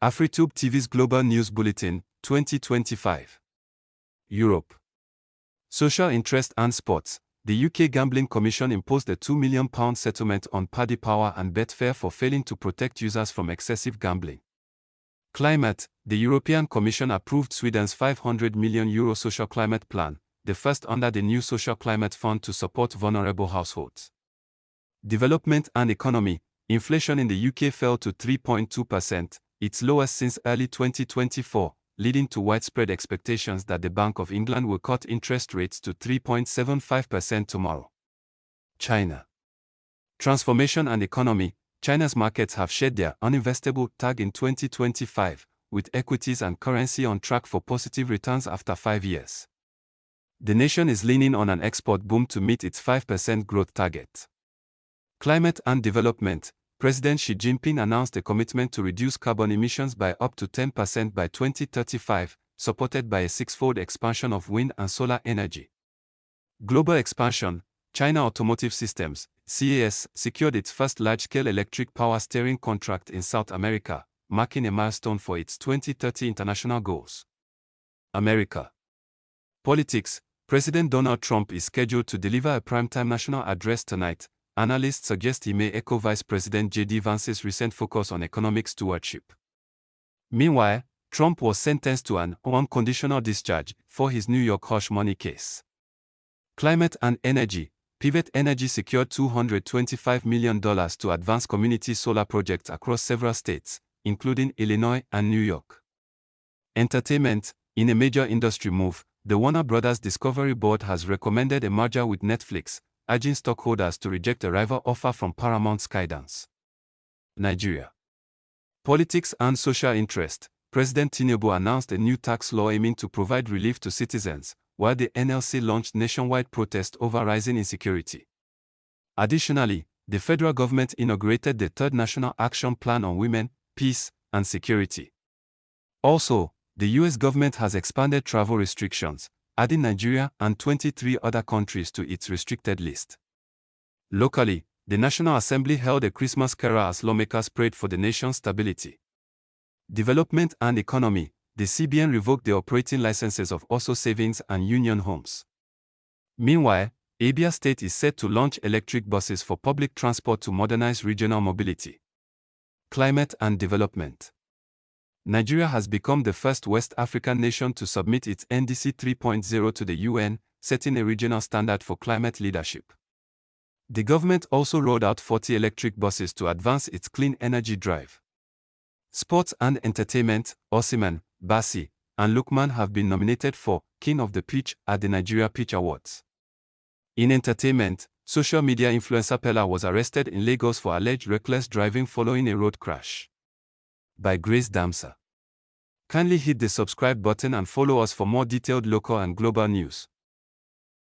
Afri-Tube TV's Global News Bulletin, 2025. Europe. Social interest and sports. The UK Gambling Commission imposed a £2 million settlement on Paddy Power and Betfair for failing to protect users from excessive gambling. Climate. The European Commission approved Sweden's €500 million social climate plan, the first under the new social climate fund to support vulnerable households. Development and economy. Inflation in the UK fell to 3.2%, its lowest since early 2024, leading to widespread expectations that the Bank of England will cut interest rates to 3.75% tomorrow. China. Transformation and economy. China's markets have shared their uninvestable tag in 2025, with equities and currency on track for positive returns after 5 years. The nation is leaning on an export boom to meet its 5% growth target. Climate and development. President Xi Jinping announced a commitment to reduce carbon emissions by up to 10% by 2035, supported by a sixfold expansion of wind and solar energy. Global expansion. China Automotive Systems, CAS, secured its first large-scale electric power steering contract in South America, marking a milestone for its 2030 international goals. America. Politics. President Donald Trump is scheduled to deliver a primetime national address tonight. Analysts suggest he may echo Vice President J.D. Vance's recent focus on economic stewardship. Meanwhile, Trump was sentenced to an unconditional discharge for his New York hush money case. Climate and energy. Pivot Energy secured $225 million to advance community solar projects across several states, including Illinois and New York. Entertainment. In a major industry move, the Warner Brothers Discovery Board has recommended a merger with Netflix, urging stockholders to reject a rival offer from Paramount Skydance. Nigeria. Politics and social interest. President Tinubu announced a new tax law aiming to provide relief to citizens, while the NLC launched nationwide protest over rising insecurity. Additionally, the federal government inaugurated the third National Action Plan on Women, Peace, and Security. Also, the U.S. government has expanded travel restrictions, adding Nigeria and 23 other countries to its restricted list. Locally, the National Assembly held a Christmas carol as lawmakers prayed for the nation's stability. Development and economy. The CBN revoked the operating licenses of Oso Savings and Union Homes. Meanwhile, Abia State is set to launch electric buses for public transport to modernize regional mobility. Climate and development. Nigeria has become the first West African nation to submit its NDC 3.0 to the UN, setting a regional standard for climate leadership. The government also rolled out 40 electric buses to advance its clean energy drive. Sports and entertainment. Osimhen, Bassey, and Lookman have been nominated for King of the Pitch at the Nigeria Pitch Awards. In entertainment, social media influencer Pella was arrested in Lagos for alleged reckless driving following a road crash. By Grace Damsa. Kindly hit the subscribe button and follow us for more detailed local and global news.